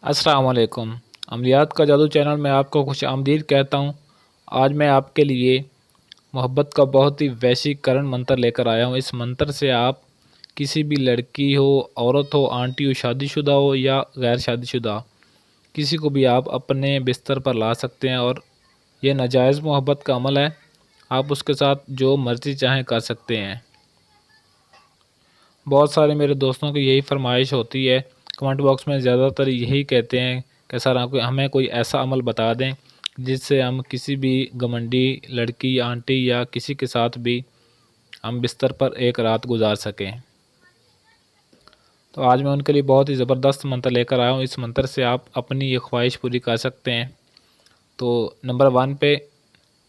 अस्सलाम वालेकुम। अमलियात का जादू चैनल में आपको खुश आमदीद कहता हूँ। आज मैं आपके लिए मोहब्बत का बहुत ही वशीकरण मंत्र लेकर आया हूँ। इस मंत्र से आप किसी भी लड़की हो, औरत हो, आंटी हो, शादीशुदा हो या गैर शादीशुदा, किसी को भी आप अपने बिस्तर पर ला सकते हैं और ये नाजायज़ मोहब्बत का अमल है। आप उसके साथ जो मर्ज़ी चाहें कर सकते हैं। बहुत सारे मेरे दोस्तों की यही फरमाइश होती है, कमेंट बॉक्स में ज़्यादातर यही कहते हैं कि सर आप हमें कोई ऐसा अमल बता दें जिससे हम किसी भी घमंडी लड़की, आंटी या किसी के साथ भी हम बिस्तर पर एक रात गुजार सकें। तो आज मैं उनके लिए बहुत ही ज़बरदस्त मंत्र लेकर आया हूँ। इस मंत्र से आप अपनी ये ख्वाहिश पूरी कर सकते हैं। तो नंबर 1 पे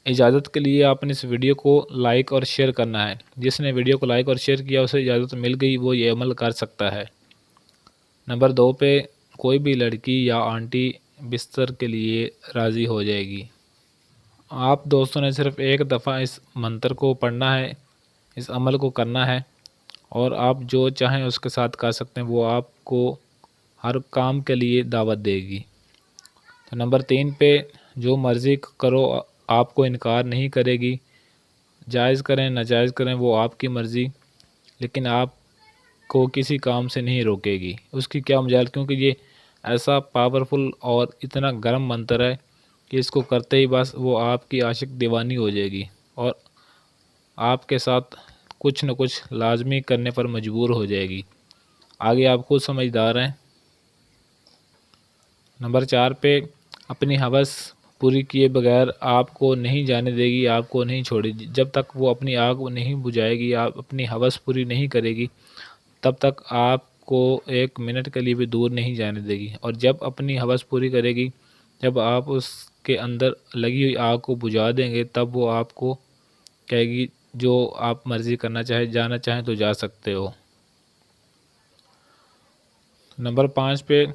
इजाज़त के लिए आपने इस वीडियो को लाइक और शेयर करना है। जिसने वीडियो को लाइक और शेयर किया उसे इजाज़त मिल गई, वो ये अमल कर सकता है। नंबर 2 पे कोई भी लड़की या आंटी बिस्तर के लिए राज़ी हो जाएगी। आप दोस्तों ने सिर्फ़ एक दफ़ा इस मंत्र को पढ़ना है, इस अमल को करना है और आप जो चाहें उसके साथ कर सकते हैं। वो आपको हर काम के लिए दावत देगी। तो नंबर 3 पे जो मर्ज़ी करो, आपको इनकार नहीं करेगी। जायज़ करें नाजायज़ करें वो आपकी मर्ज़ी, लेकिन आपको किसी काम से नहीं रोकेगी। उसकी क्या मजाल, क्योंकि ये ऐसा पावरफुल और इतना गर्म मंत्र है कि इसको करते ही बस वो आपकी आशिक दीवानी हो जाएगी और आपके साथ कुछ न कुछ लाजमी करने पर मजबूर हो जाएगी। आगे आप खुद समझदार हैं। नंबर 4 पे अपनी हवस पूरी किए बगैर आपको नहीं जाने देगी, आपको नहीं छोड़ेगी। जब तक वो अपनी आग नहीं बुझाएगी, आप अपनी हवस पूरी नहीं करेगी, तब तक आपको एक मिनट के लिए भी दूर नहीं जाने देगी। और जब अपनी हवस पूरी करेगी, जब आप उसके अंदर लगी हुई आग को बुझा देंगे, तब वो आपको कहेगी जो आप मर्ज़ी करना चाहे, जाना चाहें तो जा सकते हो। नंबर 5 पे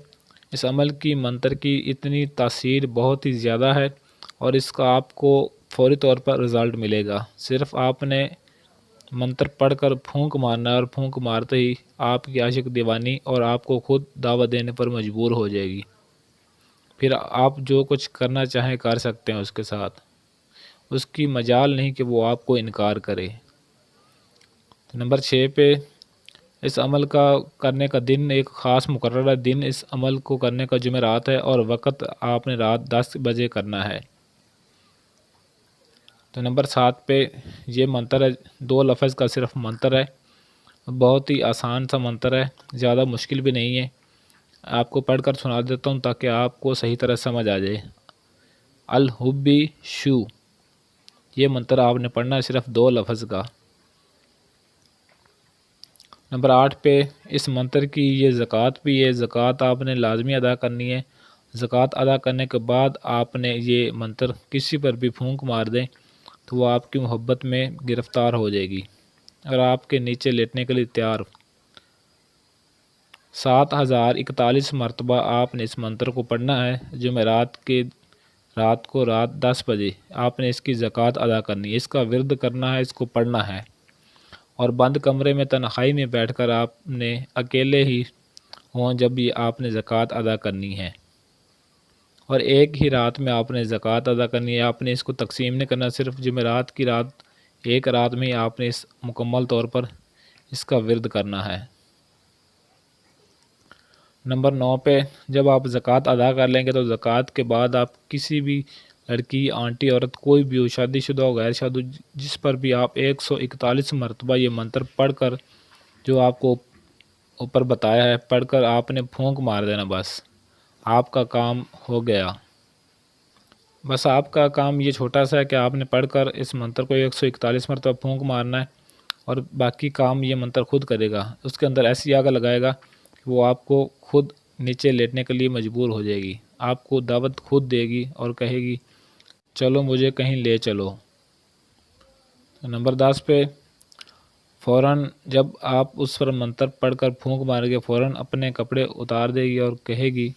इस अमल की मंत्र की इतनी तासीर बहुत ही ज़्यादा है और इसका आपको फ़ौरी तौर पर रिज़ल्ट मिलेगा। सिर्फ़ आपने मंत्र पढ़कर फूंक मारना है और फूंक मारते ही आपकी आशिक दीवानी और आपको खुद दावत देने पर मजबूर हो जाएगी। फिर आप जो कुछ करना चाहें कर सकते हैं उसके साथ। उसकी मजाल नहीं कि वो आपको इनकार करे। तो नंबर 6 पे इस अमल का करने का दिन एक ख़ास मुकर्रर दिन इस अमल को करने का जुमेरात है और वक़्त आपने रात 10 बजे करना है। तो नंबर 7 पे ये मंत्र है, 2 लफ्ज़ का सिर्फ मंत्र है। बहुत ही आसान सा मंत्र है, ज़्यादा मुश्किल भी नहीं है। आपको पढ़कर सुना देता हूँ ताकि आपको सही तरह समझ आ जाए। अल हुब्बी शू, ये मंत्र आपने पढ़ना है सिर्फ 2 लफ्ज़ का। नंबर 8 पे इस मंत्र की ये ज़कात भी है। ज़कात आपने लाजमी अदा करनी है। ज़कात अदा करने के बाद आपने ये मंत्र किसी पर भी फूंक मार दें तो वो आपकी मोहब्बत में गिरफ़्तार हो जाएगी और आपके नीचे लेटने के लिए तैयार। 7041 मरतबा आपने इस मंत्र को पढ़ना है। जुमेरात के रात को रात 10 बजे आपने इसकी ज़कात अदा करनी है। इसका विर्द करना है, इसको पढ़ना है और बंद कमरे में तन्हाई में बैठकर आपने अकेले ही हों जब ये आपने ज़कात अदा करनी है और एक ही रात में आपने ज़कात अदा करनी है। आपने इसको तकसीम नहीं करना, सिर्फ जुमेरात की रात एक रात में ही आपने इस मुकम्मल तौर पर इसका विर्द करना है। नंबर 9 पे जब आप ज़कात अदा कर लेंगे तो ज़कात के बाद आप किसी भी लड़की, आंटी, औरत कोई भी हो, शादीशुदा हो, गैर शादी, जिस पर भी आप 141 मरतबा ये मंत्र पढ़कर जो आपको ऊपर बताया है पढ़कर आपने फूंक मार देना। बस आपका काम हो गया। बस आपका काम ये छोटा सा है कि आपने पढ़कर इस मंत्र को 141 मरतबा फूंक मारना है और बाकी काम ये मंत्र खुद करेगा। उसके अंदर ऐसी आग लगाएगा कि वो आपको खुद नीचे लेटने के लिए मजबूर हो जाएगी। आपको दावत खुद देगी और कहेगी चलो मुझे कहीं ले चलो। तो नंबर 10 पे फ़ौरन जब आप उस पर मंत्र पढ़कर फूंक मारेंगे, फ़ौरन अपने कपड़े उतार देगी और कहेगी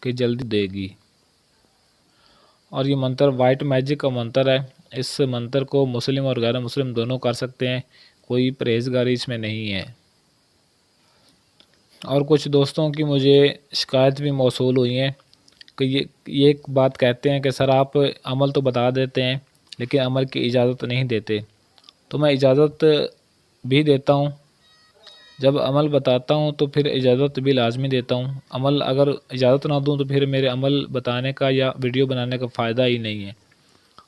कि जल्दी देगी। और ये मंत्र वाइट मैजिक का मंत्र है। इस मंत्र को मुस्लिम और गैर मुस्लिम दोनों कर सकते हैं, कोई परहेज़गारी इसमें नहीं है। और कुछ दोस्तों की मुझे शिकायत भी मौसूल हुई है कि ये एक बात कहते हैं कि सर आप अमल तो बता देते हैं लेकिन अमल की इजाज़त नहीं देते। तो मैं इजाज़त भी देता हूँ, जब अमल बताता हूँ तो फिर इजाज़त भी लाज़मी देता हूँ। अमल अगर इजाज़त ना दूँ तो फिर मेरे अमल बताने का या वीडियो बनाने का फ़ायदा ही नहीं है।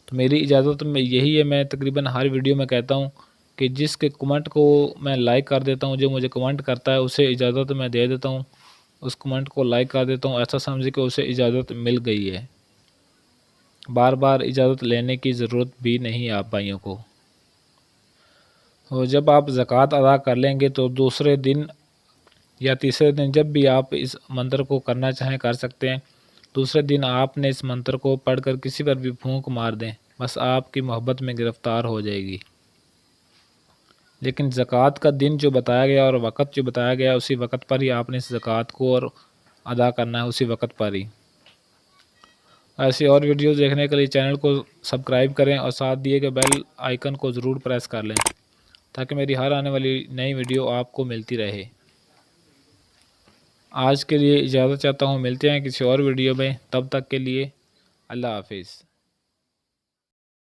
तो मेरी इजाज़त में यही है, मैं तकरीबन हर वीडियो में कहता हूँ कि जिसके कमेंट को मैं लाइक कर देता हूँ, जो मुझे कमेंट करता है उसे इजाज़त मैं दे देता हूँ, उस कमेंट को लाइक कर देता हूँ, ऐसा समझ के उसे इजाज़त मिल गई है। बार बार इजाज़त लेने की ज़रूरत भी नहीं है आप भाइयों को। और जब आप ज़कात अदा कर लेंगे तो दूसरे दिन या तीसरे दिन जब भी आप इस मंत्र को करना चाहें कर सकते हैं। दूसरे दिन आपने इस मंत्र को पढ़कर किसी पर भी फूंक मार दें, बस आपकी मोहब्बत में गिरफ़्तार हो जाएगी। लेकिन ज़कात का दिन जो बताया गया और वक़्त जो बताया गया उसी वक़्त पर ही आपने इस ज़कात को और अदा करना है, उसी वक़्त पर ही। ऐसी और वीडियोज़ देखने के लिए चैनल को सब्सक्राइब करें और साथ दिए गए बेल आइकन को ज़रूर प्रेस कर लें ताकि मेरी हर आने वाली नई वीडियो आपको मिलती रहे। आज के लिए इजाज़त चाहता हूँ, मिलते हैं किसी और वीडियो में, तब तक के लिए अल्लाह हाफिज़।